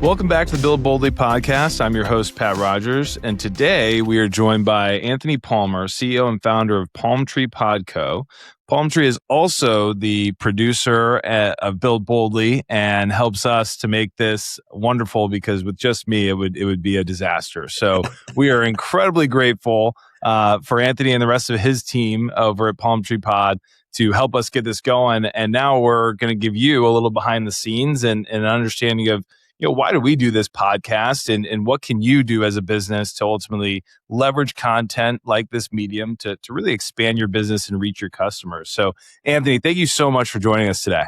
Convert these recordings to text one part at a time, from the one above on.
Welcome back to the Build Boldly podcast. I'm your host, Pat Rodgers, and today we are joined by Anthony Palmer, CEO and founder of Palm Tree Podco. Palm Tree is also the producer of Build Boldly and helps us to make this wonderful, because with just me, it would be a disaster. So we are incredibly grateful for Anthony and the rest of his team over at Palm Tree Pod to help us get this going. And now we're going to give you a little behind the scenes and an understanding of, why do we do this podcast, and what can you do as a business to ultimately leverage content like this medium to really expand your business and reach your customers. So Anthony, thank you so much for joining us today.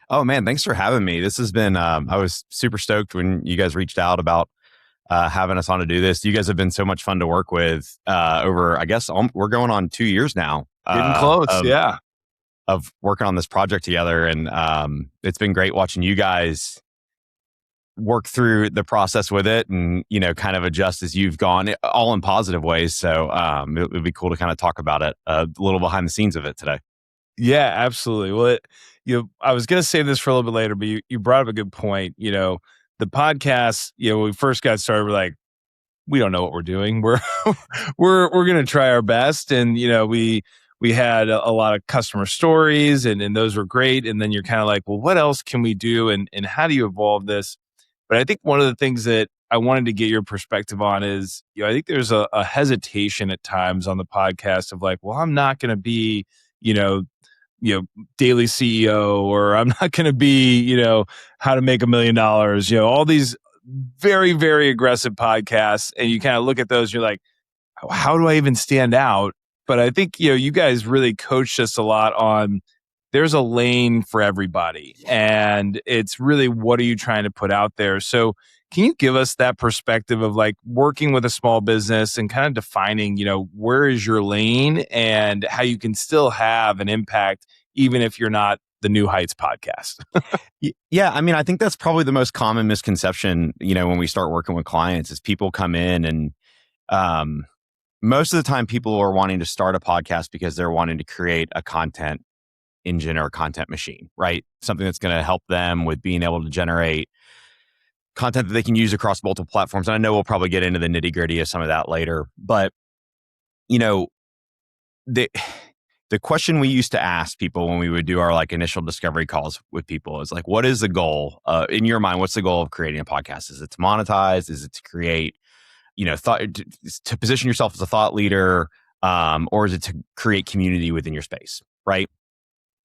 Oh man, thanks for having me. This has been, I was super stoked when you guys reached out about having us on to do this. You guys have been so much fun to work with over, I guess, we're going on 2 years now. Getting close, of working on this project together. And it's been great watching you guys work through the process with it and, kind of adjust as you've gone, all in positive ways. So it would be cool to kind of talk about it, a little behind the scenes of it today. Yeah, absolutely. Well, I was going to save this for a little bit later, but you brought up a good point. The podcast, when we first got started, we're like, we don't know what we're doing. We're going to try our best. And, we had a lot of customer stories and those were great. And then you're kind of like, well, what else can we do? And how do you evolve this? But I think one of the things that I wanted to get your perspective on is, I think there's a hesitation at times on the podcast of like, well, I'm not going to be, daily CEO, or I'm not going to be, how to make $1 million, all these very, very aggressive podcasts. And you kind of look at those, you're like, how do I even stand out? But I think, you guys really coached us a lot on, there's a lane for everybody. And it's really, what are you trying to put out there? So can you give us that perspective of like working with a small business and kind of defining, where is your lane and how you can still have an impact, even if you're not the New Heights podcast? Yeah. I mean, I think that's probably the most common misconception, when we start working with clients, is people come in and, most of the time people are wanting to start a podcast because they're wanting to create a content engine or a content machine, right? Something that's going to help them with being able to generate content that they can use across multiple platforms. And I know we'll probably get into the nitty gritty of some of that later, but the question we used to ask people when we would do our like initial discovery calls with people is like, what is the goal in your mind? What's the goal of creating a podcast? Is it to monetize? Is it to create, to position yourself as a thought leader? Or is it to create community within your space? Right.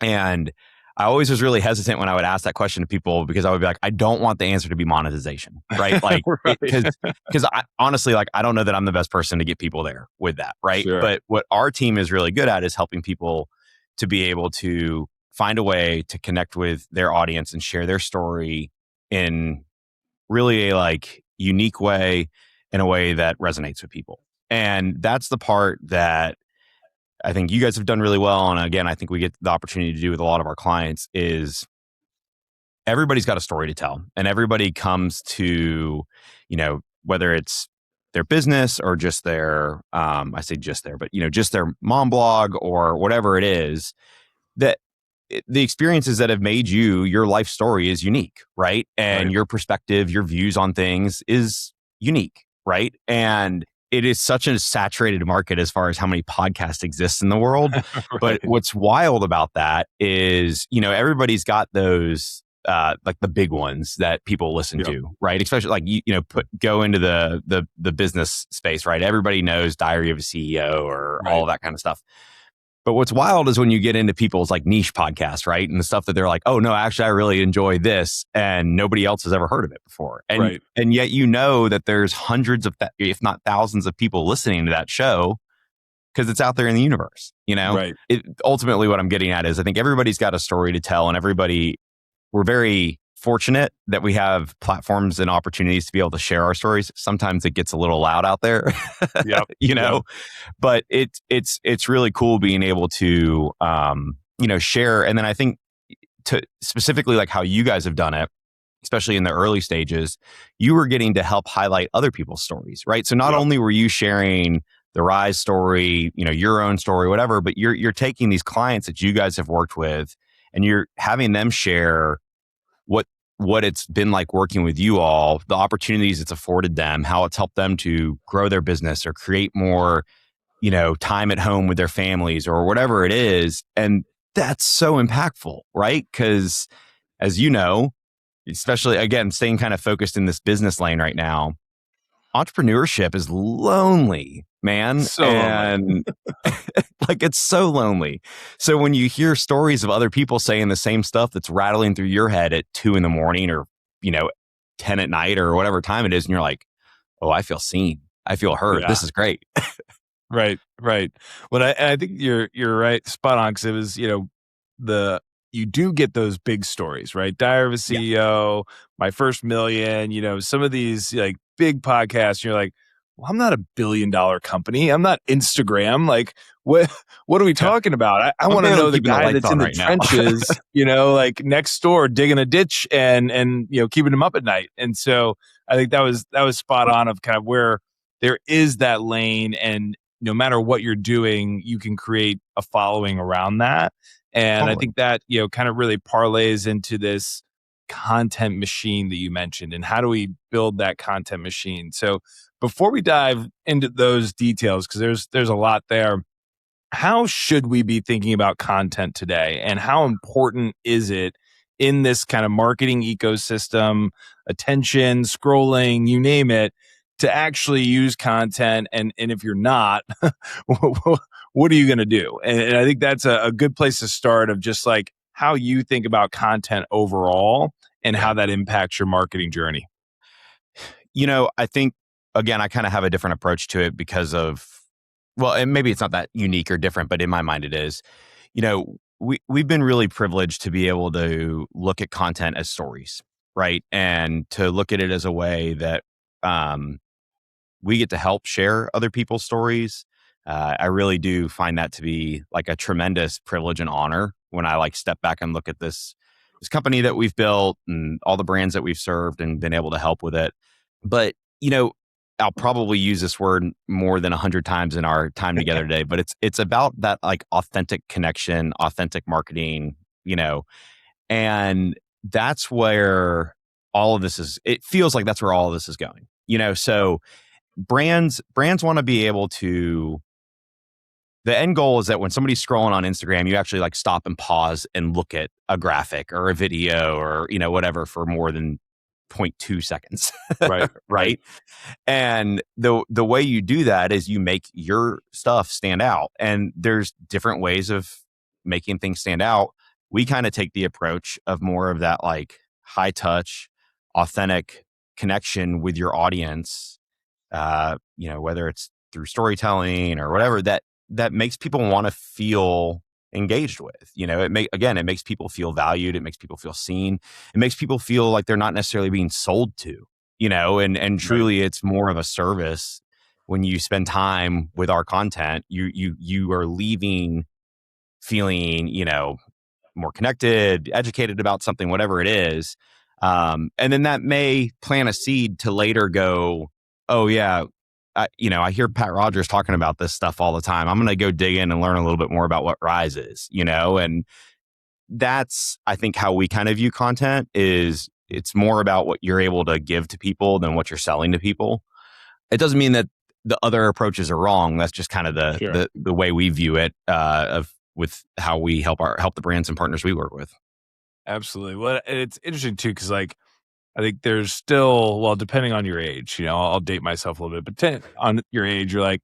And I always was really hesitant when I would ask that question to people, because I would be like, I don't want the answer to be monetization, right? Like, because I honestly, like, I don't know that I'm the best person to get people there with that, right? Sure. But what our team is really good at is helping people to be able to find a way to connect with their audience and share their story in really a like unique way, in a way that resonates with people. And that's the part that I think you guys have done really well. And again, I think we get the opportunity to do with a lot of our clients is everybody's got a story to tell, and everybody comes to, whether it's their business or just their, I say just their, but just their mom blog or whatever it is, that the experiences that have made you, your life story is unique, right? And your perspective, your views on things is unique, right? And it is such a saturated market as far as how many podcasts exist in the world. Right. But what's wild about that is, everybody's got those, like the big ones that people listen to, right? Especially like, go into the business space, right? Everybody knows Diary of a CEO or all of that kind of stuff. But what's wild is when you get into people's like niche podcasts, right? And the stuff that they're like, oh no, actually I really enjoy this, and nobody else has ever heard of it before. And and yet that there's hundreds of, if not thousands of people listening to that show because it's out there in the universe, Ultimately what I'm getting at is I think everybody's got a story to tell, and we're very fortunate that we have platforms and opportunities to be able to share our stories. Sometimes it gets a little loud out there, but it's really cool being able to, share. And then I think to specifically like how you guys have done it, especially in the early stages, you were getting to help highlight other people's stories, right? So not only were you sharing the Rise story, your own story, whatever, but you're taking these clients that you guys have worked with and you're having them share what it's been like working with you all, the opportunities it's afforded them, how it's helped them to grow their business or create more, time at home with their families or whatever it is. And that's so impactful, right? Because as you know, especially again, staying kind of focused in this business lane right now, entrepreneurship is lonely, man. So lonely. And like, it's so lonely. So when you hear stories of other people saying the same stuff that's rattling through your head at 2 in the morning or, 10 at night or whatever time it is, and you're like, oh, I feel seen. I feel heard. Yeah. This is great. Right. Well, I think you're right, spot on. Because it was, you do get those big stories, right? Diary of a Yeah. CEO, My First Million. Some of these like big podcasts. You're like, well, I'm not $1 billion company. I'm not Instagram. Like, what? What are we Yeah. talking about? I I'm want to barely know the keeping the guy lights that's on in the right now. trenches. Like next door digging a ditch and keeping him up at night. And so I think that was spot on of kind of where there is that lane, and no matter what you're doing, you can create a following around that. And I Totally. think that, kind of really parlays into this content machine that you mentioned, and how do we build that content machine? So before we dive into those details, because there's a lot there, how should we be thinking about content today, and how important is it in this kind of marketing ecosystem, attention, scrolling, you name it, to actually use content? And if you're not, what are you going to do? And I think that's a good place to start, of just like how you think about content overall and Yeah. how that impacts your marketing journey. I think, again, I kind of have a different approach to it because of, well, and maybe it's not that unique or different, but in my mind it is. We've been really privileged to be able to look at content as stories, right? And to look at it as a way that um, we get to help share other people's stories. I really do find that to be like a tremendous privilege and honor when I like step back and look at this company that we've built and all the brands that we've served and been able to help with it. But, I'll probably use this word more than 100 times in our time together today, but it's about that like authentic connection, authentic marketing, and that's where all of this is. It feels like that's where all of this is going, so brands want to be able to, the end goal is that when somebody's scrolling on Instagram, you actually like stop and pause and look at a graphic or a video or, whatever for more than 0.2 seconds. Right. Right. And the way you do that is you make your stuff stand out. And there's different ways of making things stand out. We kind of take the approach of more of that like high touch, authentic connection with your audience, whether it's through storytelling or whatever, that makes people want to feel engaged with. It makes people feel valued. It makes people feel seen. It makes people feel like they're not necessarily being sold to, and truly it's more of a service. When you spend time with our content, you are leaving feeling, more connected, educated about something, whatever it is. And then that may plant a seed to later go, oh yeah, I hear Pat Rodgers talking about this stuff all the time. I'm going to go dig in and learn a little bit more about what Rise is, and that's, I think, how we kind of view content is it's more about what you're able to give to people than what you're selling to people. It doesn't mean that the other approaches are wrong. That's just kind of the way we view it, with how we help the brands and partners we work with. Absolutely. Well, it's interesting too, because like I think there's still, well, depending on your age, I'll date myself a little bit, but on your age, you're like,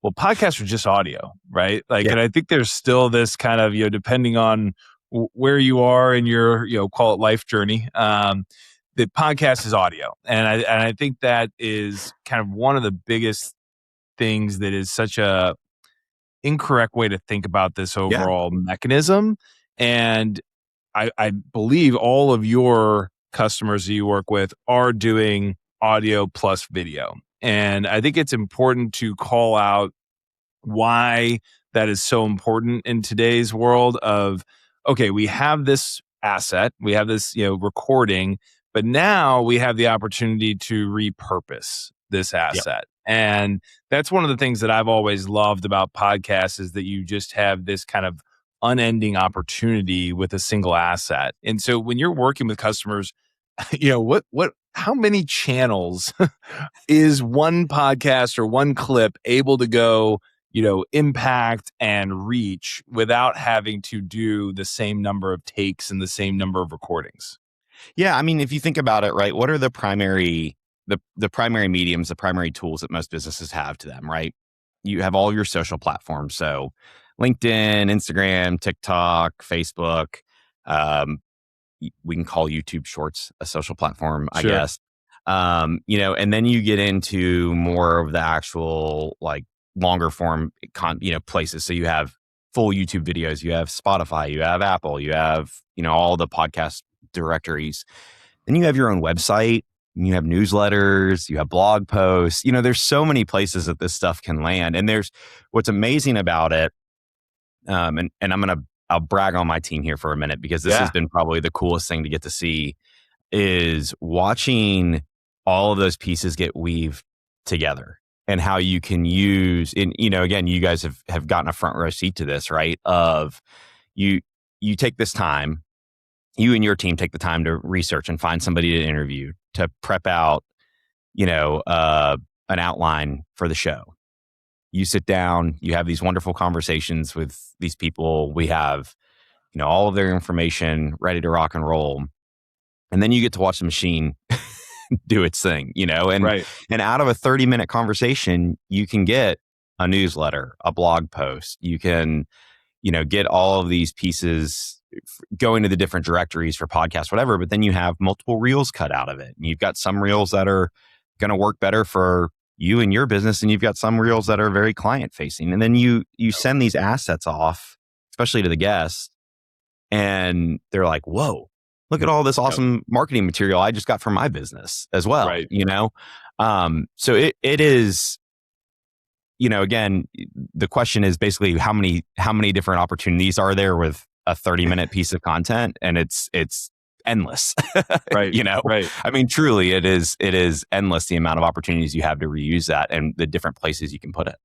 well, podcasts are just audio, right? Like, Yeah. and I think there's still this kind of, depending on where you are in your, call it life journey, the podcast is audio. And I think that is kind of one of the biggest things that is such a incorrect way to think about this Yeah. overall mechanism. And I believe all of your customers that you work with are doing audio plus video. And I think it's important to call out why that is so important in today's world of, okay, we have this asset, we have this, recording, but now we have the opportunity to repurpose this Yep. asset. And that's one of the things that I've always loved about podcasts, is that you just have this kind of unending opportunity with a single asset. And so when you're working with customers, how many channels is one podcast or one clip able to go, impact and reach without having to do the same number of takes and the same number of recordings? Yeah, I mean, if you think about it, right, what are the primary mediums, the primary tools that most businesses have to them, right? You have all your social platforms, so LinkedIn, Instagram, TikTok, Facebook. Um, we can call YouTube Shorts a social platform, I Sure. guess. And then you get into more of the actual like longer form places. So you have full YouTube videos, you have Spotify, you have Apple, you have, all the podcast directories. Then you have your own website, you have newsletters, you have blog posts. There's so many places that this stuff can land. And there's what's amazing about it. And I'll brag on my team here for a minute because this has been probably the coolest thing to get to see is watching all of those pieces get weaved together and how you can use again, you guys have gotten a front row seat to this, right? Of you take this time, you and your team take the time to research and find somebody to interview, to prep out, an outline for the show. You sit down, you have these wonderful conversations with these people. We have, all of their information ready to rock and roll. And then you get to watch the machine do its thing, and, Right. and out of a 30-minute conversation, you can get a newsletter, a blog post. You can, get all of these pieces going to the different directories for podcasts, whatever, but then you have multiple reels cut out of it. And you've got some reels that are going to work better for you and your business, and you've got some reels that are very client facing. And then you send these assets off, especially to the guests, and they're like, whoa, look at all this awesome marketing material I just got from my business as well. Right. So it is, again, the question is basically how many different opportunities are there with a 30-minute piece of content, and it's endless. Right. Right. I mean, truly it is endless, the amount of opportunities you have to reuse that and the different places you can put it.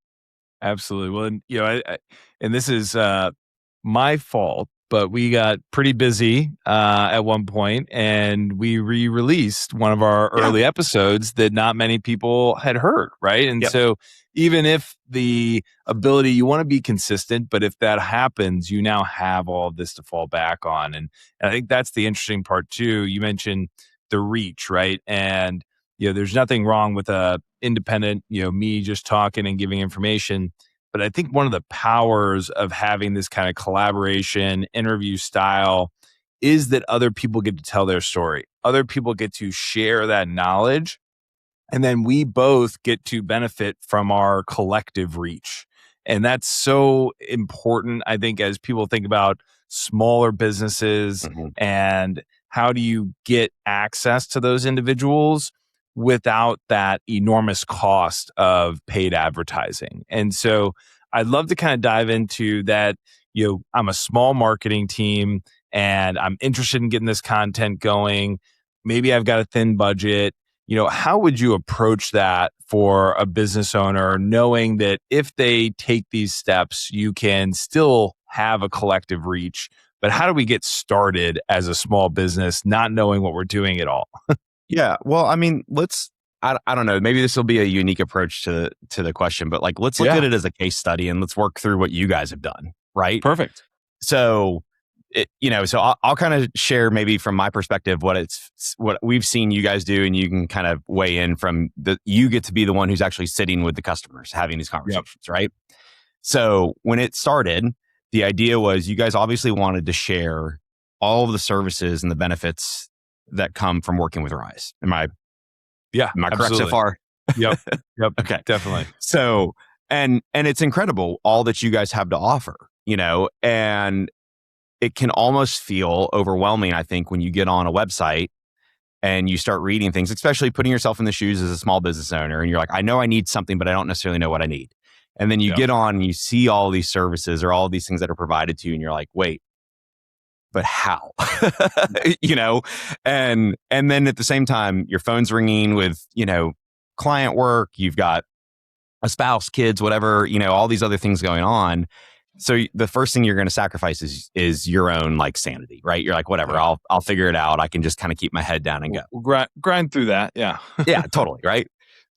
Absolutely. Well, and, and this is my fault, but we got pretty busy at one point, and we re-released one of our early episodes that not many people had heard, right? And so even if the ability, you want to be consistent, but if that happens, you now have all of this to fall back on. And I think that's the interesting part too. You mentioned the reach, right? And there's nothing wrong with a independent, me just talking and giving information. But I think one of the powers of having this kind of collaboration interview style is that other people get to tell their story. Other people get to share that knowledge. And then we both get to benefit from our collective reach. And that's so important, I think, as people think about smaller businesses and how do you get access to those individuals without that enormous cost of paid advertising. And so I'd love to kind of dive into that. I'm a small marketing team and I'm interested in getting this content going. Maybe I've got a thin budget. How would you approach that for a business owner, knowing that if they take these steps, you can still have a collective reach? But how do we get started as a small business, not knowing what we're doing at all? Yeah. Well, I mean, I don't know, maybe this will be a unique approach to the question, but like, let's look at it as a case study and let's work through what you guys have done. Right. Perfect. So, I'll kind of share maybe from my perspective what we've seen you guys do, and you can kind of weigh in from you get to be the one who's actually sitting with the customers having these conversations. Right. So when it started, the idea was you guys obviously wanted to share all of the services and the benefits that come from working with Rise. Am I correct so far? Yep. Okay. Definitely. So, and it's incredible all that you guys have to offer, and it can almost feel overwhelming, I think, when you get on a website and you start reading things, especially putting yourself in the shoes as a small business owner. And you're like, I know I need something, but I don't necessarily know what I need. And then you get on and you see all these services or all these things that are provided to you. And you're like, wait, but how? And then at the same time, your phone's ringing with, client work, you've got a spouse, kids, whatever, all these other things going on. So the first thing you're going to sacrifice is your own like sanity, right? You're like, whatever, Yeah. I'll figure it out. I can just kind of keep my head down and go. We'll grind through that. Yeah. Yeah, totally. Right.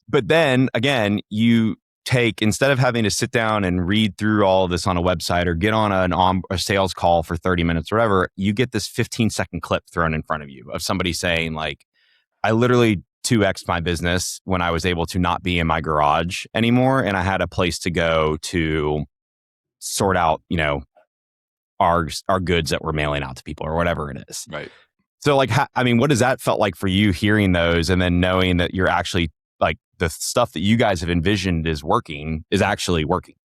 But then again, you take, instead of having to sit down and read through all of this on a website or get on a sales call for 30 minutes or whatever, you get this 15-second clip thrown in front of you of somebody saying like, I literally 2x'd my business when I was able to not be in my garage anymore. And I had a place to go to sort out, our goods that we're mailing out to people or whatever it is. Right. So like, what does that felt like for you hearing those and then knowing that you're actually like the stuff that you guys have envisioned is actually working?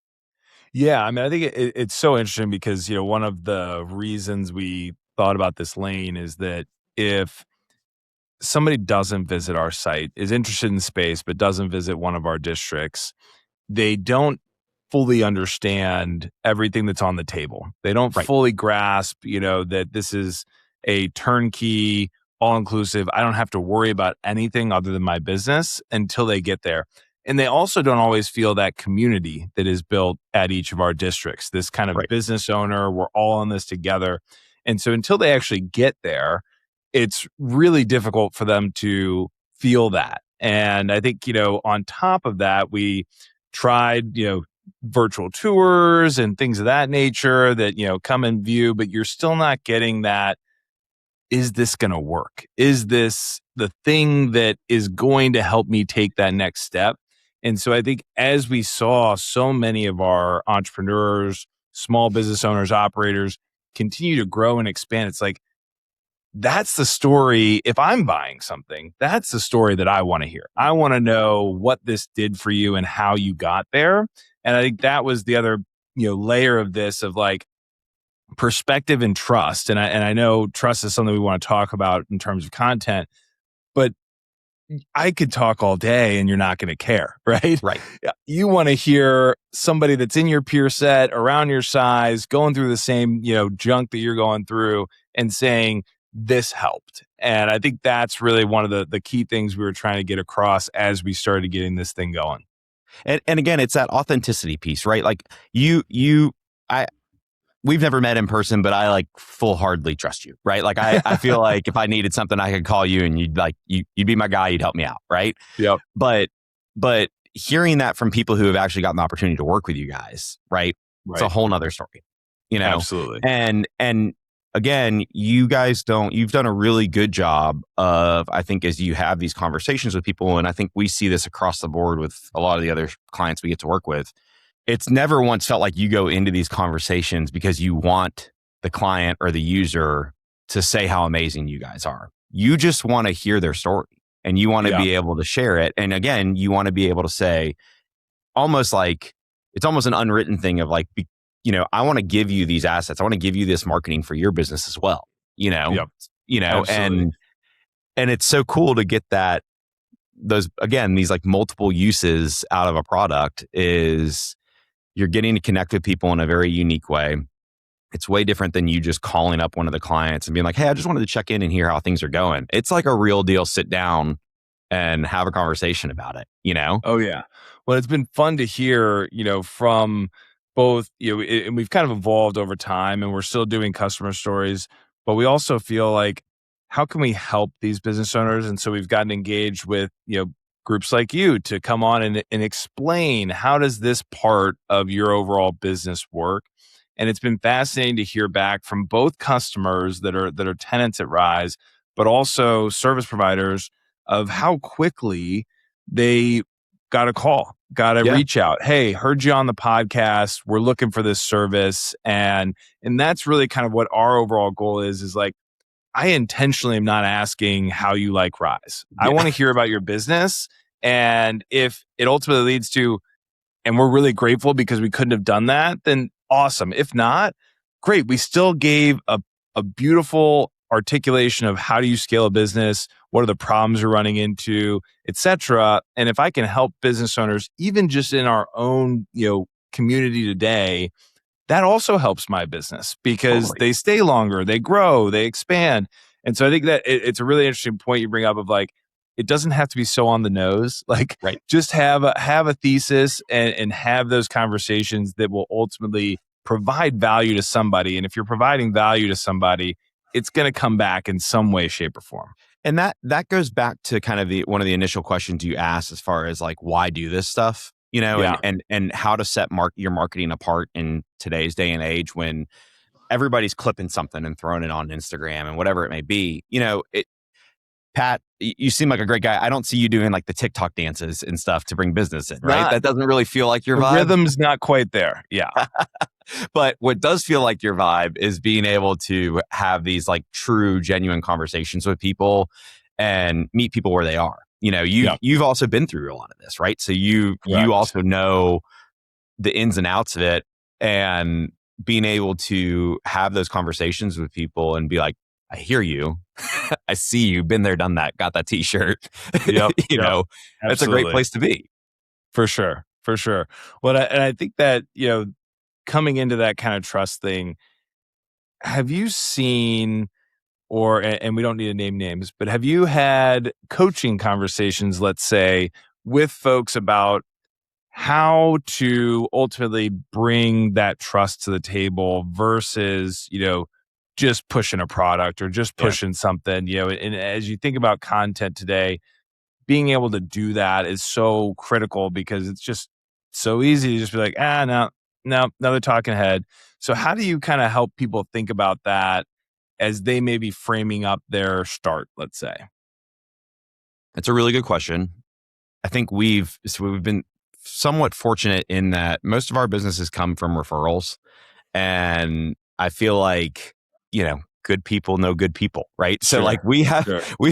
Yeah. I think it's so interesting because, one of the reasons we thought about this lane is that if somebody doesn't visit our site, is interested in space, but doesn't visit one of our districts, they don't fully understand everything that's on the table. They don't Right. fully grasp, that this is a turnkey, all-inclusive. I don't have to worry about anything other than my business until they get there. And they also don't always feel that community that is built at each of our districts, this kind of Right. business owner, we're all in this together. And so until they actually get there, it's really difficult for them to feel that. And I think, on top of that, we tried, virtual tours and things of that nature that, come and view, but you're still not getting that. Is this going to work? Is this the thing that is going to help me take that next step? And so I think as we saw so many of our entrepreneurs, small business owners, operators continue to grow and expand, it's like, that's the story. If I'm buying something, that's the story that I want to hear. I want to know what this did for you and how you got there. And I think that was the other, layer of this of like perspective and trust. And I know trust is something we want to talk about in terms of content, but I could talk all day and you're not going to care, right? Right. You want to hear somebody that's in your peer set, around your size, going through the same, junk that you're going through and saying, this helped. And I think that's really one of the key things we were trying to get across as we started getting this thing going. And again, it's that authenticity piece, right? Like we've never met in person, but I like full-heartedly trust you, right? Like I feel like if I needed something, I could call you and you'd be my guy, you'd help me out, right? Yep. But hearing that from people who have actually gotten the opportunity to work with you guys, right? It's a whole nother story, Absolutely. And again, you've done a really good job of, I think, as you have these conversations with people, and I think we see this across the board with a lot of the other clients we get to work with. It's never once felt like you go into these conversations because you want the client or the user to say how amazing you guys are. You just want to hear their story and you want to be able to share it. And again, you want to be able to say almost like, it's almost an unwritten thing of like, I want to give you these assets. I want to give you this marketing for your business as well, Absolutely. and it's so cool to get these like multiple uses out of a product. Is you're getting to connect with people in a very unique way. It's way different than you just calling up one of the clients and being like, hey, I just wanted to check in and hear how things are going. It's like a real deal, sit down and have a conversation about it, Oh, yeah. Well, it's been fun to hear, from both, and we've kind of evolved over time and we're still doing customer stories, but we also feel like, how can we help these business owners? And so we've gotten engaged with, groups like you to come on and explain, how does this part of your overall business work? And it's been fascinating to hear back from both customers that are tenants at Rise, but also service providers of how quickly they got a call, got to reach out. Hey, heard you on the podcast. We're looking for this service. And that's really kind of what our overall goal is like, I intentionally am not asking how you like Rise. I want to hear about your business. And if it ultimately leads to, and we're really grateful because we couldn't have done that, then awesome. If not, great. We still gave a beautiful articulation of how do you scale a business, what are the problems you're running into, etc. And if I can help business owners, even just in our own, community today, that also helps my business because they stay longer, they grow, they expand. And so I think that it's a really interesting point you bring up of like, it doesn't have to be so on the nose. Like, just have a thesis and have those conversations that will ultimately provide value to somebody. And if you're providing value to somebody, it's going to come back in some way, shape, or form. And that goes back to kind of one of the initial questions you asked as far as like, why do this stuff, Yeah. and how to set your marketing apart in today's day and age when everybody's clipping something and throwing it on Instagram and whatever it may be. Pat, you seem like a great guy. I don't see you doing like the TikTok dances and stuff to bring business in, right? That doesn't really feel like your the vibe. Rhythm's not quite there. Yeah. But what does feel like your vibe is being able to have these like true, genuine conversations with people and meet people where they are. You've also been through a lot of this, right? So you also know the ins and outs of it, and being able to have those conversations with people and be like, I hear you. I see you. Been there, done that. Got that t-shirt. Yep. That's a great place to be. For sure. Well, I think that, coming into that kind of trust thing, have you seen, and we don't need to name names, but have you had coaching conversations, let's say, with folks about how to ultimately bring that trust to the table versus, just pushing a product or just pushing something, and as you think about content today, being able to do that is so critical because it's just so easy to just be like, no, another talking head. So how do you kind of help people think about that as they may be framing up their start, let's say? That's a really good question. I think we've been somewhat fortunate in that most of our businesses come from referrals. And I feel like, good people know good people, right? So like we've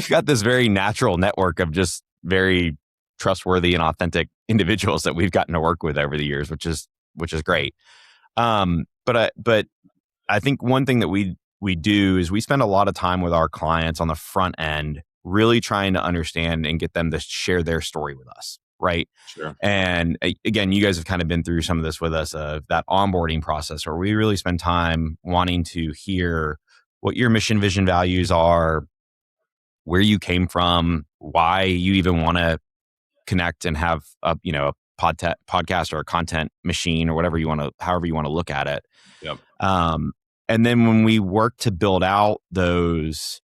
got this very natural network of just very trustworthy and authentic individuals that we've gotten to work with over the years, which is great. But I think one thing that we do is we spend a lot of time with our clients on the front end, really trying to understand and get them to share their story with us. Right. Sure. And again, you guys have kind of been through some of this with us, of that onboarding process where we really spend time wanting to hear what your mission, vision, values are, where you came from, why you even want to connect and have a podcast or a content machine or however you want to look at it. Yep. And then when we work to build out those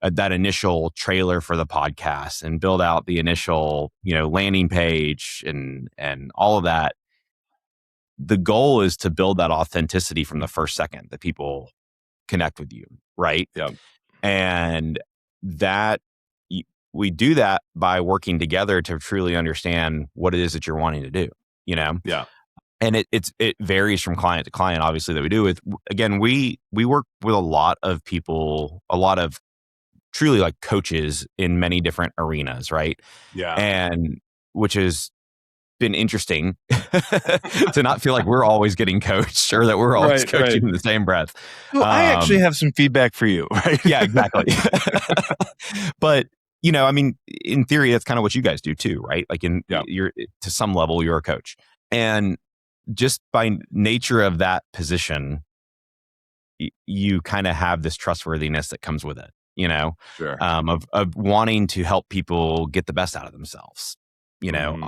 that initial trailer for the podcast and build out the initial, landing page and all of that, the goal is to build that authenticity from the first second that people connect with you, right? Yeah. And that we do that by working together to truly understand what it is that you're wanting to do, Yeah. And it varies from client to client, obviously, that we do with. Again, we work with a lot of people, a lot of truly like coaches in many different arenas, right? Yeah. And which has been interesting to not feel like we're always getting coached or that we're always coaching in the same breath. Well, I actually have some feedback for you, right? Yeah, exactly. But, in theory, that's kind of what you guys do too, right? Like you're to some level, you're a coach. And just by nature of that position, you kind of have this trustworthiness that comes with it. Sure. Of wanting to help people get the best out of themselves. Mm-hmm.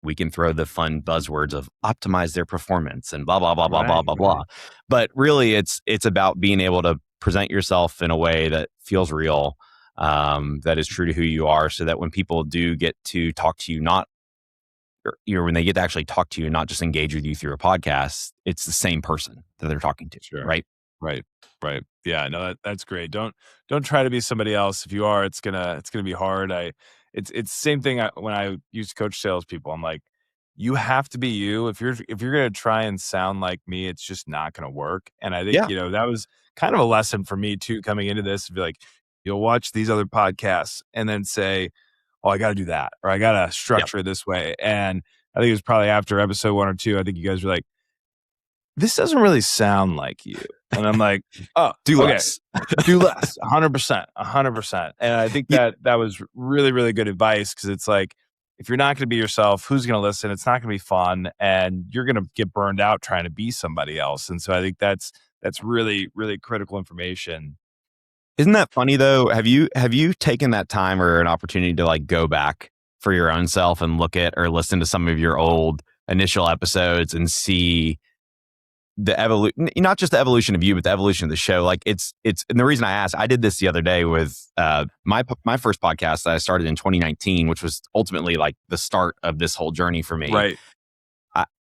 We can throw the fun buzzwords of optimize their performance and blah, blah, blah, blah, blah, blah, blah. But really it's about being able to present yourself in a way that feels real, that is true to who you are, so that when people do get to talk to you, when they get to actually talk to you and not just engage with you through a podcast, it's the same person that they're talking to. Sure. Right. Yeah, no, that's great. Don't try to be somebody else. If you are, it's gonna be hard. It's the same thing when I used to coach salespeople. I'm like, you have to be you. If you're gonna try and sound like me, it's just not gonna work. And I think that was kind of a lesson for me too, coming into this. To be like, you'll watch these other podcasts and then say, oh, I got to do that, or I got to structure it this way. And I think it was probably after episode 1 or 2. I think you guys were like, this doesn't really sound like you. And I'm like, oh, do less, 100%. And I think that was really, really good advice, because it's like, if you're not going to be yourself, who's going to listen? It's not going to be fun, and you're going to get burned out trying to be somebody else. And so I think that's really, really critical information. Isn't that funny though? Have you taken that time or an opportunity to like go back for your own self and look at or listen to some of your old initial episodes and see the evolution, not just the evolution of you, but the evolution of the show. Like and the reason I asked, I did this the other day with my first podcast that I started in 2019, which was ultimately like the start of this whole journey for me. Right.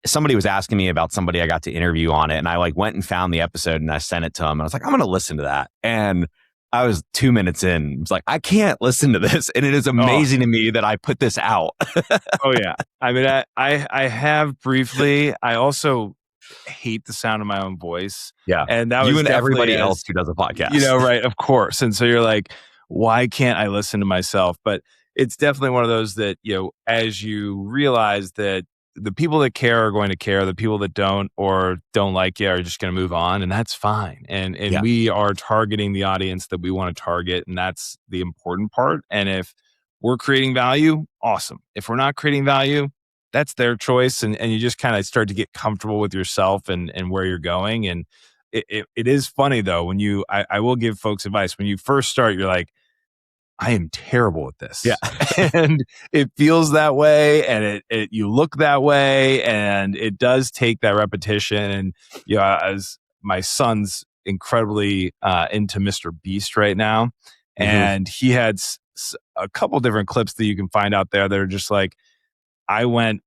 Somebody was asking me about somebody I got to interview on it, and I like went and found the episode and I sent it to them. And I was like, I'm going to listen to that. And I was 2 minutes in. I was like, I can't listen to this. And it is amazing to me that I put this out. Oh yeah. I mean, I have briefly. I also hate the sound of my own voice. Yeah. And that you was and definitely everybody else who does a podcast. You know, right, of course. And so you're like, why can't I listen to myself? But it's definitely one of those that, you know, as you realize that the people that care are going to care, the people that don't or don't like you are just going to move on, and that's fine. And we are targeting the audience that we want to target, and that's the important part. And if we're creating value, awesome. If we're not creating value, that's their choice. And you just kind of start to get comfortable with yourself and where you're going. And it is funny though, when I will give folks advice. When you first start, you're like, I am terrible at this. Yeah. And it feels that way, and you look that way, and it does take that repetition. And you know, as my son's incredibly into Mr. Beast right now, and he had a couple different clips that you can find out there that are just like, I went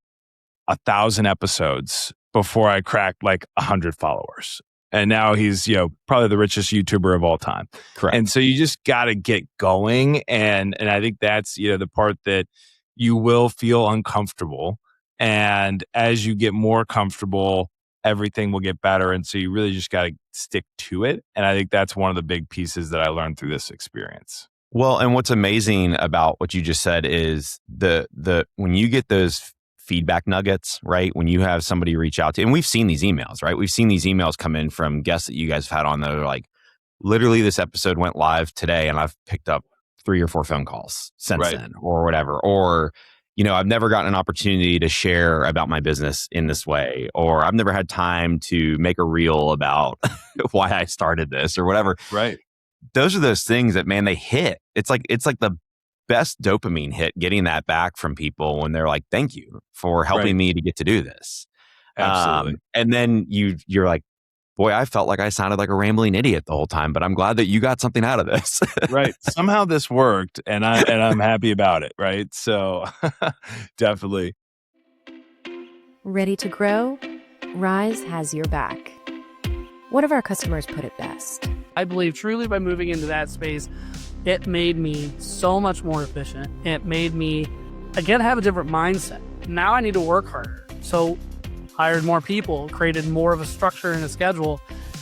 1,000 episodes before I cracked like 100 followers. And now he's, you know, probably the richest YouTuber of all time. Correct. And so you just got to get going. And I think that's, you know, the part that you will feel uncomfortable. And as you get more comfortable, everything will get better. And so you really just got to stick to it. And I think that's one of the big pieces that I learned through this experience. Well, and what's amazing about what you just said is the when you get those feedback nuggets, right? When you have somebody reach out to, and we've seen these emails, right? We've seen these emails come in from guests that you guys have had on that are like, literally this episode went live today and I've picked up 3 or 4 phone calls since then or whatever. Or, you know, I've never gotten an opportunity to share about my business in this way, or I've never had time to make a reel about why I started this or whatever. Right. Those are those things that, man, they hit. It's like the best dopamine hit, getting that back from people when they're like, thank you for helping me to get to do this. Absolutely. And then you're like, boy, I felt like I sounded like a rambling idiot the whole time, but I'm glad that you got something out of this. Right. Somehow this worked, and I'm happy about it. Right. So definitely. Ready to grow? Rise has your back. One of our customers put it best. I believe truly by moving into that space, it made me so much more efficient. It made me, again, have a different mindset. Now I need to work harder. So hired more people, created more of a structure and a schedule.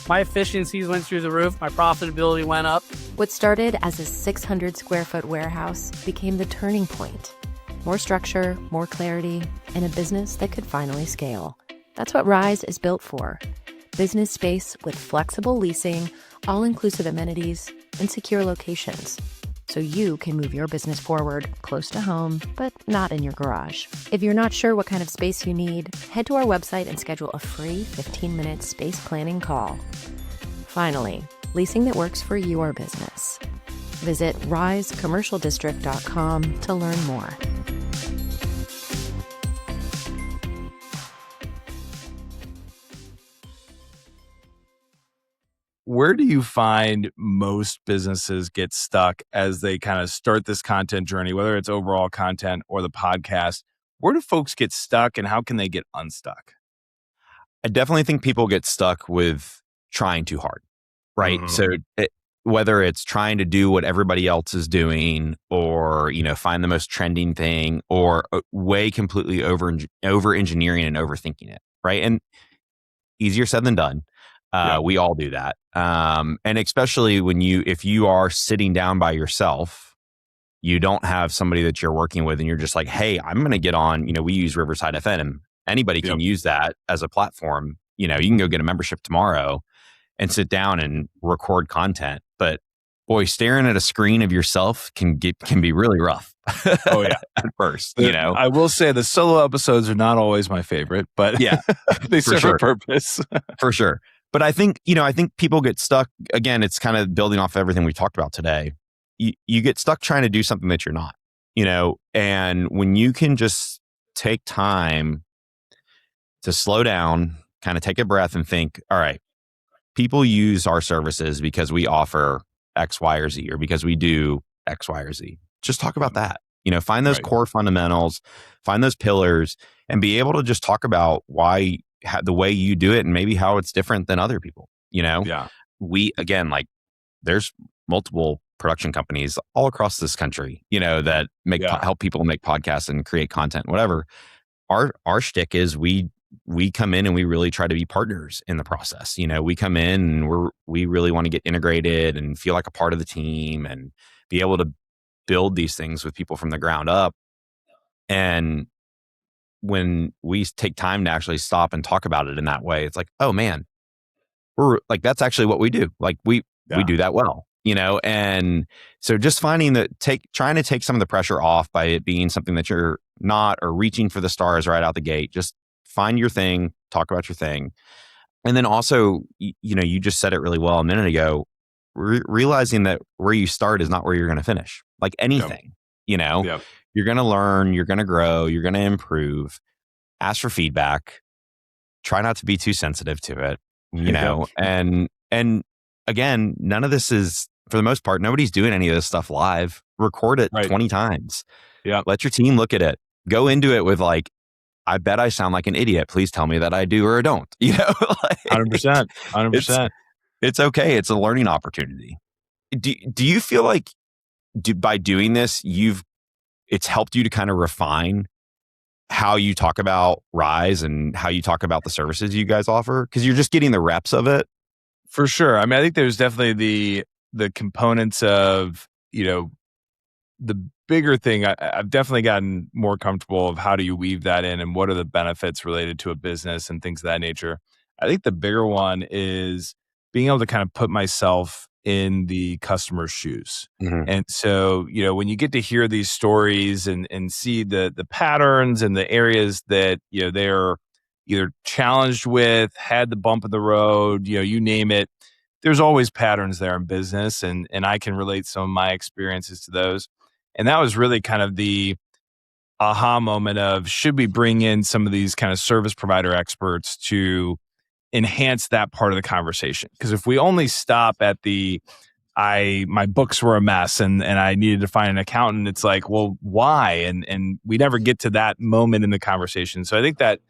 My efficiencies went through the roof. My profitability went up. What started as a 600 square foot warehouse became the turning point. More structure, more clarity, and a business that could finally scale. That's what Rise is built for. Business space with flexible leasing, all-inclusive amenities, and secure locations. So you can move your business forward close to home, but not in your garage. If you're not sure what kind of space you need, head to our website and schedule a free 15-minute space planning call. Finally, leasing that works for your business. Visit risecommercialdistrict.com to learn more. Where do you find most businesses get stuck as they kind of start this content journey, whether it's overall content or the podcast? Where do folks get stuck, and how can they get unstuck? I definitely think people get stuck with trying too hard, right? Mm-hmm. So whether it's trying to do what everybody else is doing, or, you know, find the most trending thing, or way completely over engineering and overthinking it, right? And easier said than done. We all do that. And especially if you are sitting down by yourself, you don't have somebody that you're working with and you're just like, hey, I'm going to get on, you know, we use Riverside FM. Anybody can use that as a platform. You know, you can go get a membership tomorrow and sit down and record content. But boy, staring at a screen of yourself can be really rough. Oh yeah. At first, you know. I will say the solo episodes are not always my favorite, but yeah, they serve a purpose. For sure. But I think people get stuck. Again, it's kind of building off everything we talked about today. You get stuck trying to do something that you're not, you know, and when you can just take time to slow down, kind of take a breath and think, all right, people use our services because we offer X, Y, or Z, or because we do X, Y, or Z. Just talk about that. Find those core fundamentals, find those pillars, and be able to just talk about why the way you do it and maybe how it's different than other people. Yeah. We, again, like there's multiple production companies all across this country, that help people make podcasts and create content, whatever. Our shtick is we come in and we really try to be partners in the process. We come in and we really want to get integrated and feel like a part of the team and be able to build these things with people from the ground up. And when we take time to actually stop and talk about it in that way, it's like, oh man, we're like, that's actually what we do. Like we do that well, and so just finding trying to take some of the pressure off by it being something that you're not, or reaching for the stars right out the gate. Just find your thing, talk about your thing. And then also, you just said it really well a minute ago, realizing that where you start is not where you're going to finish. Like anything, you're going to learn, you're going to grow, you're going to improve, ask for feedback, try not to be too sensitive to it, and again, none of this is, for the most part, nobody's doing any of this stuff live. Record it 20 times. Yeah. Let your team look at it. Go into it with like, I bet I sound like an idiot. Please tell me that I do or don't. 100%. It's okay. It's a learning opportunity. Do you feel like by doing this, it's helped you to kind of refine how you talk about Rise and how you talk about the services you guys offer? Because you're just getting the reps of it. For sure. I mean, I think there's definitely the components of, the bigger thing. I've definitely gotten more comfortable of how do you weave that in and what are the benefits related to a business and things of that nature. I think the bigger one is being able to kind of put myself in the customer's shoes. Mm-hmm. And so, when you get to hear these stories and see the patterns and the areas that, they're either challenged with, had the bump in the road, you name it, there's always patterns there in business. And I can relate some of my experiences to those. And that was really kind of the aha moment of, should we bring in some of these kind of service provider experts to enhance that part of the conversation? Because if we only stop at my books were a mess and I needed to find an accountant, it's like, well, why? And we never get to that moment in the conversation. So I think that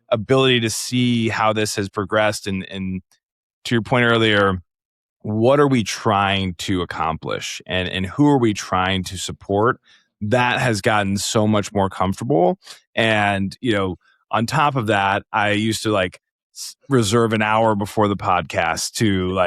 ability to see how this has progressed and to your point earlier, what are we trying to accomplish and who are we trying to support? That has gotten so much more comfortable. And, on top of that, I used to reserve an hour before the podcast to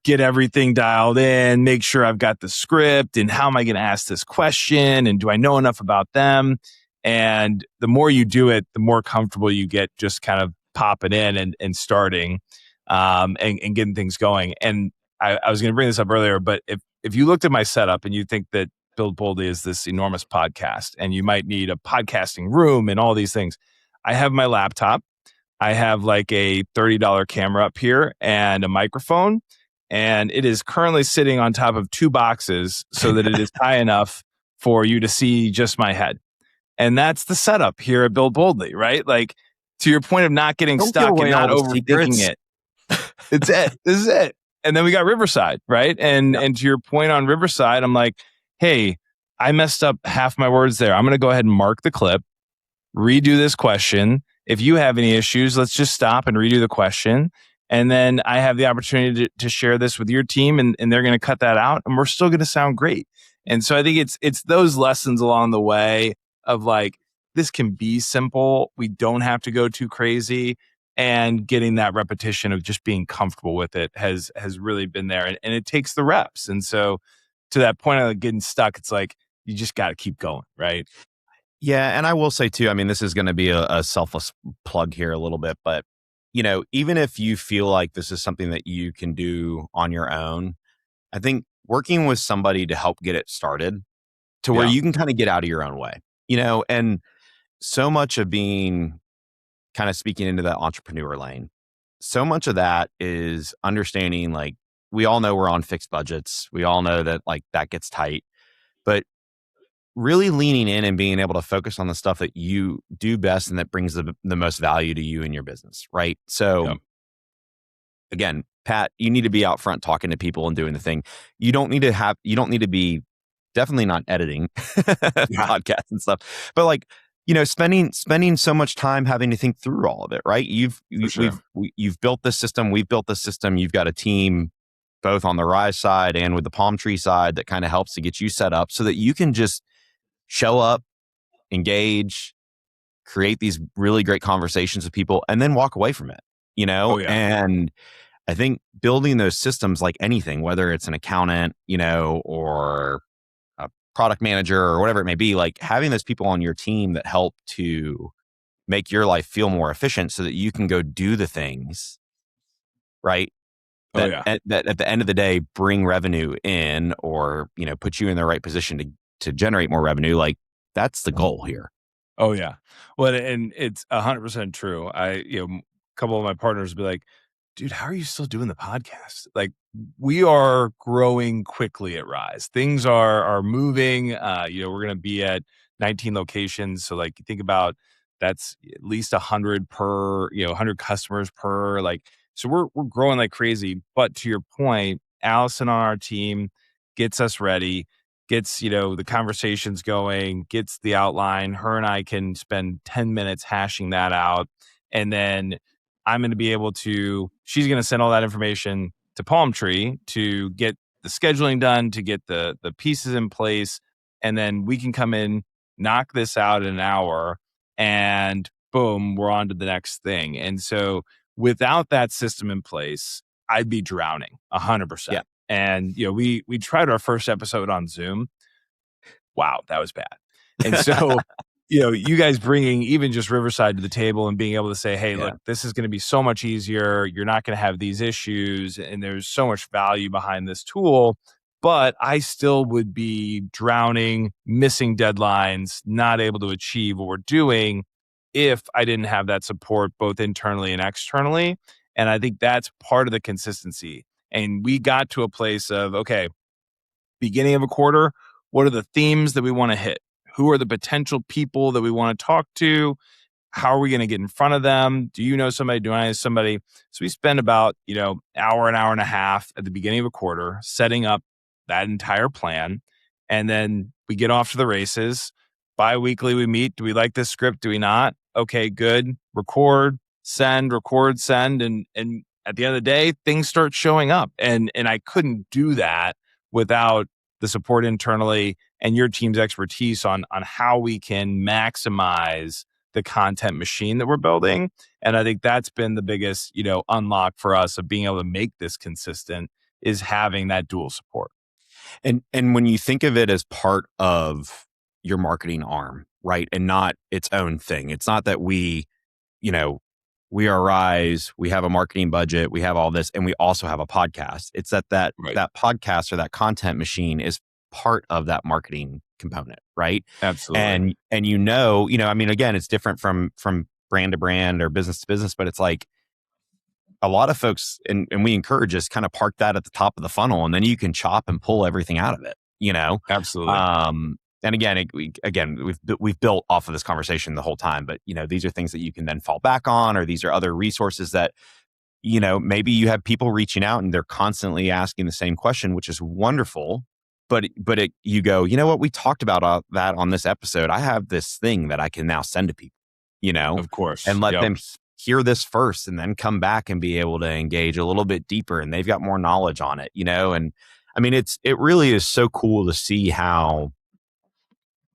get everything dialed in, make sure I've got the script and how am I going to ask this question? And do I know enough about them? And the more you do it, the more comfortable you get just kind of popping in and starting and getting things going. And I was going to bring this up earlier, but if you looked at my setup and you think that Build Boldly is this enormous podcast and you might need a podcasting room and all these things, I have my laptop. I have a $30 camera up here and a microphone, and it is currently sitting on top of two boxes so that it is high enough for you to see just my head. And that's the setup here at Build Boldly, right? To your point of not getting stuck and not overthinking it. It's it. This is it. And then we got Riverside, right? And to your point on Riverside, I'm like, hey, I messed up half my words there. I'm going to go ahead and mark the clip, redo this question. If you have any issues, let's just stop and redo the question. And then I have the opportunity to share this with your team and they're going to cut that out and we're still going to sound great. And so I think it's those lessons along the way of this can be simple. We don't have to go too crazy. And getting that repetition of just being comfortable with it has really been there. And it takes the reps. And so to that point of getting stuck, it's you just got to keep going, right? Yeah. And I will say too, I mean, this is going to be a selfless plug here a little bit, but even if you feel like this is something that you can do on your own, I think working with somebody to help get it started to where you can kind of get out of your own way, and so much of being kind of speaking into that entrepreneur lane, so much of that is understanding, we all know we're on fixed budgets. We all know that that gets tight, but really leaning in and being able to focus on the stuff that you do best and that brings the most value to you in your business, right? So Yep. again, Pat, you need to be out front talking to people and doing the thing. You don't need to be definitely not editing podcasts and stuff, but like, spending so much time having to think through all of it, right? You've built this system. We've built this system. You've got a team both on the Rise side and with the Palm Tree side that kind of helps to get you set up so that you can just show up, engage, create these really great conversations with people, and then walk away from it, Oh, yeah. And I think building those systems, like anything, whether it's an accountant, or a product manager or whatever it may be, like having those people on your team that help to make your life feel more efficient so that you can go do the things, right? That at the end of the day bring revenue in, or put you in the right position to generate more revenue. Like that's the goal here. Oh yeah. Well, and it's 100% true. A couple of my partners will be like, dude, how are you still doing the podcast? Like, we are growing quickly at Rise. Things are moving. We're going to be at 19 locations. So like, you think about that's at least 100 per, 100 customers per, like, so we're growing like crazy. But to your point, Allison on our team gets us ready, gets, the conversations going, gets the outline. Her and I can spend 10 minutes hashing that out. And then I'm going to be able to, she's going to send all that information to Palm Tree to get the scheduling done, to get the pieces in place. And then we can come in, knock this out in an hour, and boom, we're on to the next thing. And so without that system in place, I'd be drowning 100%. Yeah. And, we tried our first episode on Zoom. Wow, that was bad. And so, you guys bringing even just Riverside to the table and being able to say, hey, look, this is going to be so much easier. You're not going to have these issues. And there's so much value behind this tool. But I still would be drowning, missing deadlines, not able to achieve what we're doing if I didn't have that support both internally and externally. And I think that's part of the consistency. And we got to a place of, okay, beginning of a quarter, what are the themes that we want to hit? Who are the potential people that we want to talk to? How are we going to get in front of them? Do you know somebody? Do I know somebody? So we spend about, hour, an hour and a half at the beginning of a quarter setting up that entire plan. And then we get off to the races. Bi-weekly we meet. Do we like this script? Do we not? Okay, good. Record, send. And at the end of the day, things start showing up. And I couldn't do that without the support internally and your team's expertise on how we can maximize the content machine that we're building. And I think that's been the biggest, unlock for us of being able to make this consistent, is having that dual support. And when you think of it as part of your marketing arm, right, and not its own thing, it's not that we are Rise, we have a marketing budget, we have all this, and we also have a podcast. It's that podcast or that content machine is part of that marketing component, right? Absolutely. And I mean, again, it's different from brand to brand or business to business, but it's like a lot of folks, and we encourage us, kind of park that at the top of the funnel, and then you can chop and pull everything out of it, Absolutely. And again, we've built off of this conversation the whole time, but these are things that you can then fall back on, or these are other resources that maybe you have people reaching out and they're constantly asking the same question, which is wonderful. But you go, what, we talked about that on this episode. I have this thing that I can now send to people, Of course, and let them hear this first, and then come back and be able to engage a little bit deeper, and they've got more knowledge on it, And I mean, it really is so cool to see how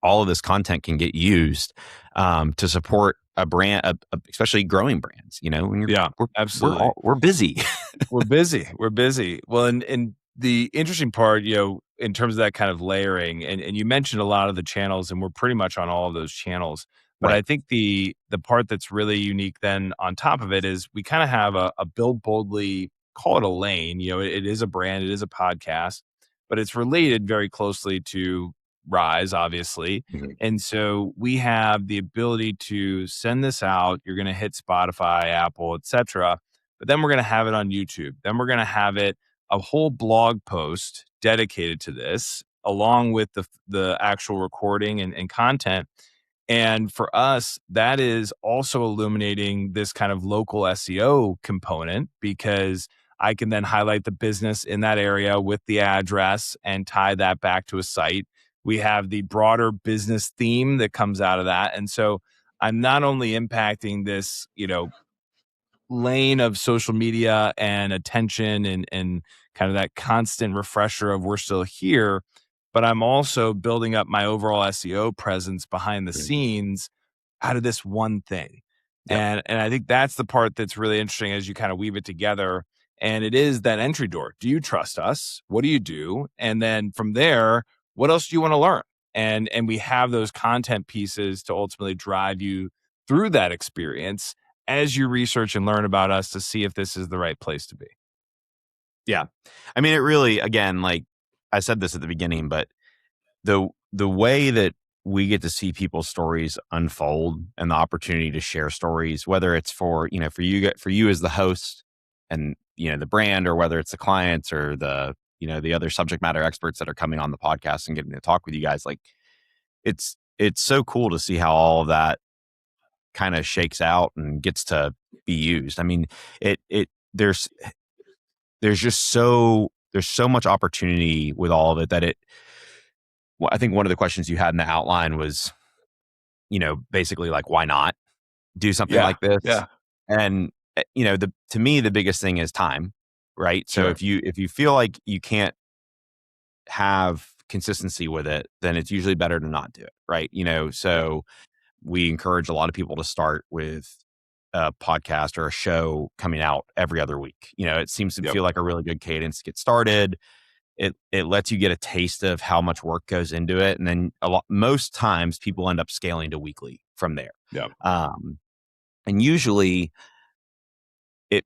all of this content can get used to support a brand, especially growing brands. Absolutely. We're busy. We're busy. Well, and the interesting part, in terms of that kind of layering, and you mentioned a lot of the channels, and we're pretty much on all of those channels. But Right. I think the part that's really unique then on top of it is we kind of have a build boldly, call it a lane. It is a brand, it is a podcast, but it's related very closely to Rise, obviously. Mm-hmm. And so we have the ability to send this out. You're going to hit Spotify, Apple, etc. But then we're going to have it on YouTube. Then we're going to have it, a whole blog post dedicated to this along with the actual recording and content. And for us, that is also illuminating this kind of local SEO component, because I can then highlight the business in that area with the address and tie that back to a site. We have the broader business theme that comes out of that. And so I'm not only impacting this, lane of social media and attention and kind of that constant refresher of we're still here, but I'm also building up my overall SEO presence behind the scenes out of this one thing. Yep. And I think that's the part that's really interesting as you kind of weave it together. And it is that entry door. Do you trust us? What do you do? And then from there, what else do you want to learn? And we have those content pieces to ultimately drive you through that experience as you research and learn about us to see if this is the right place to be. Yeah. I mean, it really, again, like I said this at the beginning, but the way that we get to see people's stories unfold and the opportunity to share stories, whether it's for you as the host and, the brand, or whether it's the clients or the other subject matter experts that are coming on the podcast and getting to talk with you guys, like it's so cool to see how all of that kind of shakes out and gets to be used. I mean, there's so much opportunity with all of it that I think one of the questions you had in the outline was, basically like, why not do something like this? Yeah. And to me, the biggest thing is time, right? So Sure. if you feel like you can't have consistency with it, then it's usually better to not do it, right? So we encourage a lot of people to start with a podcast or a show coming out every other week. It seems to feel like a really good cadence to get started. It lets you get a taste of how much work goes into it. And then most times people end up scaling to weekly from there. Yeah. And usually it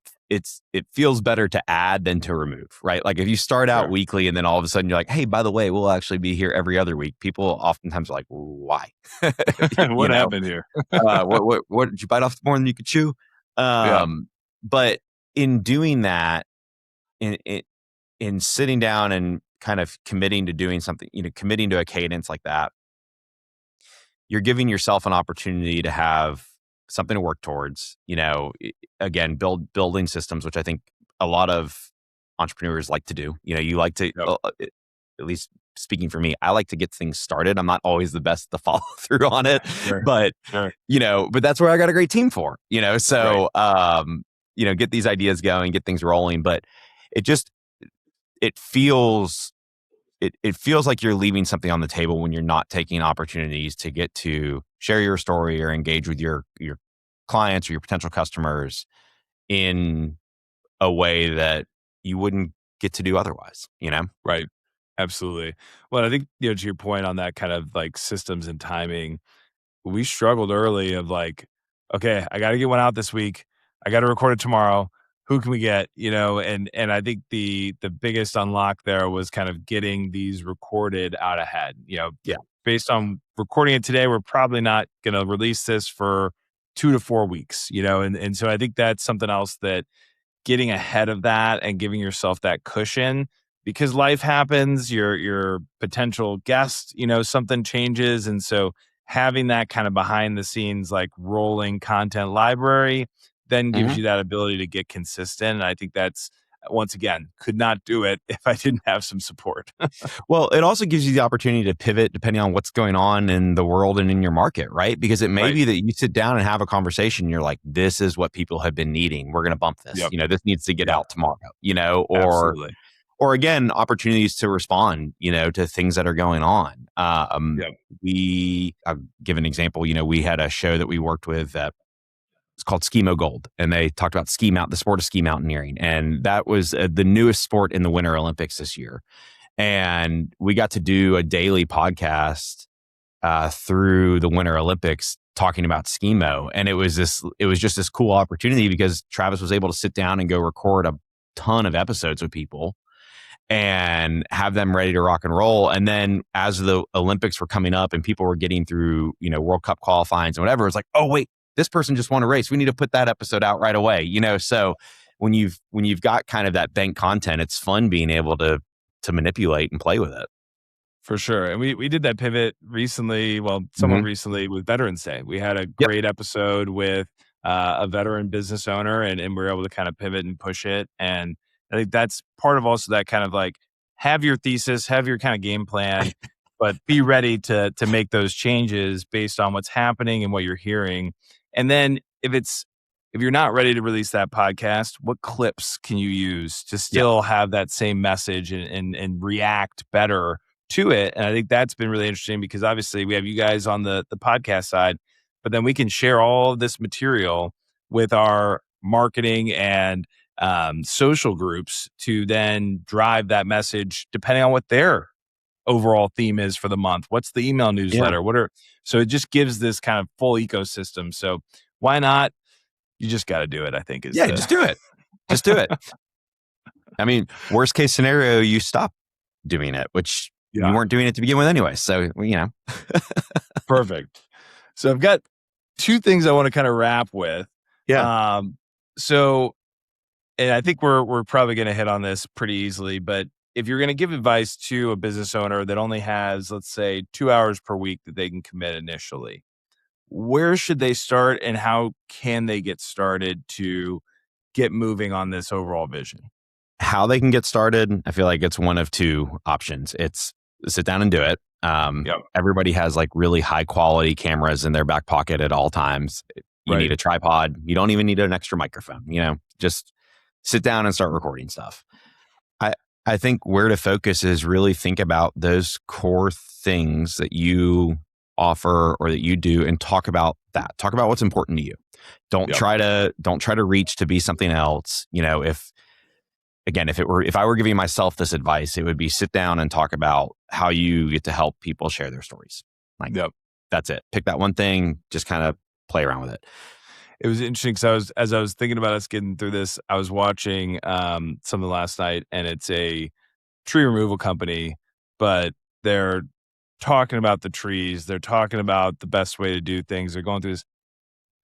feels better to add than to remove, right? Like if you start out Sure. weekly and then all of a sudden you're like, hey, by the way, we'll actually be here every other week. People oftentimes are like, why? What happened here? What did you bite off more than you could chew? But in doing that, in sitting down and kind of committing to doing something, committing to a cadence like that, you're giving yourself an opportunity to have something to work towards, again, building systems, which I think a lot of entrepreneurs like to do. You like to, at least speaking for me, I like to get things started. I'm not always the best to follow through on it, but, but that's where I got a great team for, so, get these ideas going, get things rolling, but it feels like you're leaving something on the table when you're not taking opportunities to get to share your story or engage with your clients or your potential customers in a way that you wouldn't get to do otherwise, Right. Absolutely. Well, I think, to your point on that kind of like systems and timing, we struggled early of like, okay, I got to get one out this week. I got to record it tomorrow. Who can we get? And I think the biggest unlock there was kind of getting these recorded out ahead. Based on recording it today, we're probably not going to release this for 2 to 4 weeks. And so I think that's something else, that getting ahead of that and giving yourself that cushion, because life happens, your potential guest, something changes. And so having that kind of behind the scenes, like rolling content library, then gives you that ability to get consistent. And I think that's, once again, could not do it if I didn't have some support. Well, it also gives you the opportunity to pivot depending on what's going on in the world and in your market, right? Because it may be that you sit down and have a conversation, you're like, this is what people have been needing. We're going to bump this. This needs to get out tomorrow, Absolutely. or again, opportunities to respond, to things that are going on. I'll give an example. We had a show that we worked with that it's called Skimo Gold, and they talked about the sport of ski mountaineering, and that was the newest sport in the Winter Olympics this year. And we got to do a daily podcast through the Winter Olympics talking about Skimo, and it was just this cool opportunity because Travis was able to sit down and go record a ton of episodes with people and have them ready to rock and roll. And then as the Olympics were coming up and people were getting through, World Cup qualifying and whatever, it's like, oh wait, this person just won a race. We need to put that episode out right away. So when you've got kind of that bank content, it's fun being able to manipulate and play with it. For sure. And we did that pivot recently, well, somewhat recently with Veterans Day. We had a great episode with a veteran business owner and we were able to kind of pivot and push it. And I think that's part of also that kind of like have your thesis, have your kind of game plan, but be ready to make those changes based on what's happening and what you're hearing. And then if you're not ready to release that podcast, what clips can you use to still have that same message and react better to it? And I think that's been really interesting because obviously we have you guys on the podcast side, but then we can share all of this material with our marketing and social groups to then drive that message depending on what their overall theme is for the month. What's the email newsletter? So it just gives this kind of full ecosystem. So why not? You just got to do it, I think. Just do it. Just do it. I mean, worst case scenario, you stop doing it, which you weren't doing it to begin with anyway. So, Perfect. So I've got two things I want to kind of wrap with. Yeah. And I think we're probably going to hit on this pretty easily, but if you're going to give advice to a business owner that only has, let's say, 2 hours per week that they can commit initially, where should they start and how can they get started to get moving on this overall vision? How they can get started, I feel like it's one of two options. It's sit down and do it. Everybody has like really high quality cameras in their back pocket at all times. You need a tripod. You don't even need an extra microphone, just sit down and start recording stuff. I think where to focus is really think about those core things that you offer or that you do and talk about that. Talk about what's important to you. Don't try to reach to be something else. If I were giving myself this advice, it would be sit down and talk about how you get to help people share their stories. That's it. Pick that one thing, just kind of play around with it. It was interesting because as I was thinking about us getting through this, I was watching something last night, and it's a tree removal company, but they're talking about the trees. They're talking about the best way to do things. They're going through this.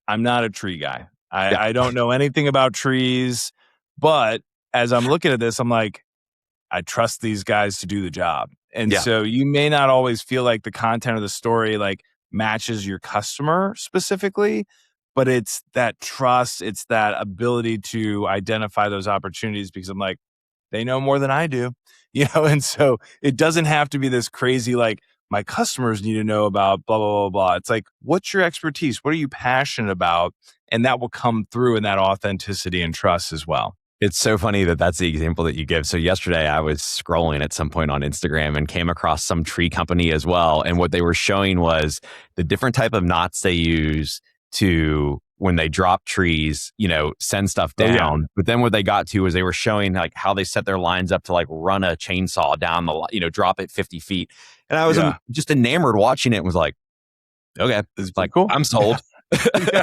I'm not a tree guy. I don't know anything about trees, but as I'm looking at this, I'm like, I trust these guys to do the job. And so you may not always feel like the content of the story like matches your customer specifically, but it's that trust, it's that ability to identify those opportunities because I'm like, they know more than I do, and so it doesn't have to be this crazy, like my customers need to know about blah, blah, blah, blah. It's like, what's your expertise? What are you passionate about? And that will come through in that authenticity and trust as well. It's so funny that that's the example that you give. So yesterday I was scrolling at some point on Instagram and came across some tree company as well. And what they were showing was the different type of knots they use to, when they drop trees, send stuff down. But then what they got to was they were showing like how they set their lines up to like run a chainsaw down the, drop it 50 feet. And I was just enamored watching it and was like, okay, it's like, cool. I'm sold.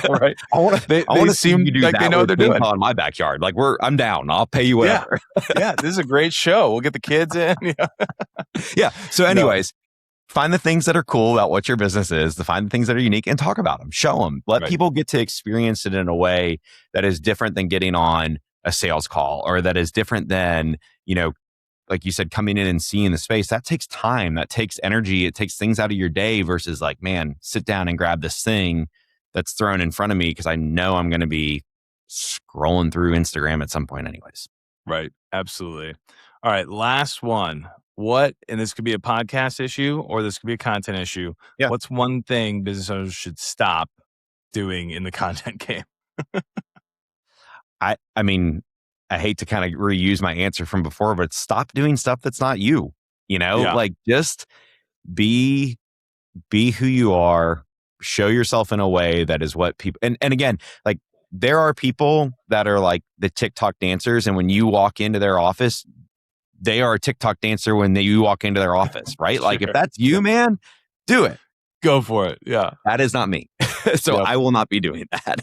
Right. I want to see you do like that they know what they're doing in my backyard. Like I'm down. I'll pay you whatever. This is a great show. We'll get the kids in. So anyways, find the things that are cool about what your business is, find the things that are unique and talk about them, show them, let people get to experience it in a way that is different than getting on a sales call or that is different than, like you said, coming in and seeing the space. That takes time. That takes energy. It takes things out of your day versus like, man, sit down and grab this thing that's thrown in front of me because I know I'm going to be scrolling through Instagram at some point anyways. Right. Absolutely. All right. Last one. And this could be a podcast issue or this could be a content issue. Yeah. What's one thing business owners should stop doing in the content game? I mean, I hate to kind of reuse my answer from before, but stop doing stuff that's not you, like just be who you are, show yourself in a way that is what people, and again, like there are people that are like the TikTok dancers. And when you walk into their office, they are a TikTok dancer when you walk into their office, right? Like if that's you, man, do it. Go for it. Yeah. That is not me. So I will not be doing that.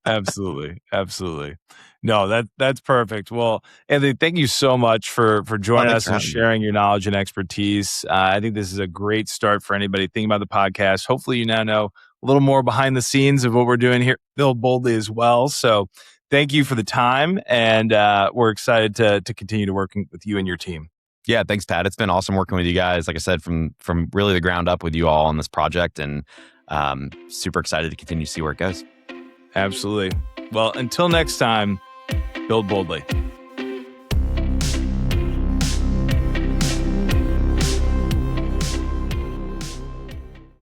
Absolutely. Absolutely. No, that's perfect. Well, Anthony, thank you so much for joining us and sharing your knowledge and expertise. I think this is a great start for anybody thinking about the podcast. Hopefully you now know a little more behind the scenes of what we're doing here, Build Boldly as well. So thank you for the time. And we're excited to continue to work with you and your team. Yeah, thanks, Pat. It's been awesome working with you guys. Like I said, from really the ground up with you all on this project, and super excited to continue to see where it goes. Absolutely. Well, until next time, build boldly.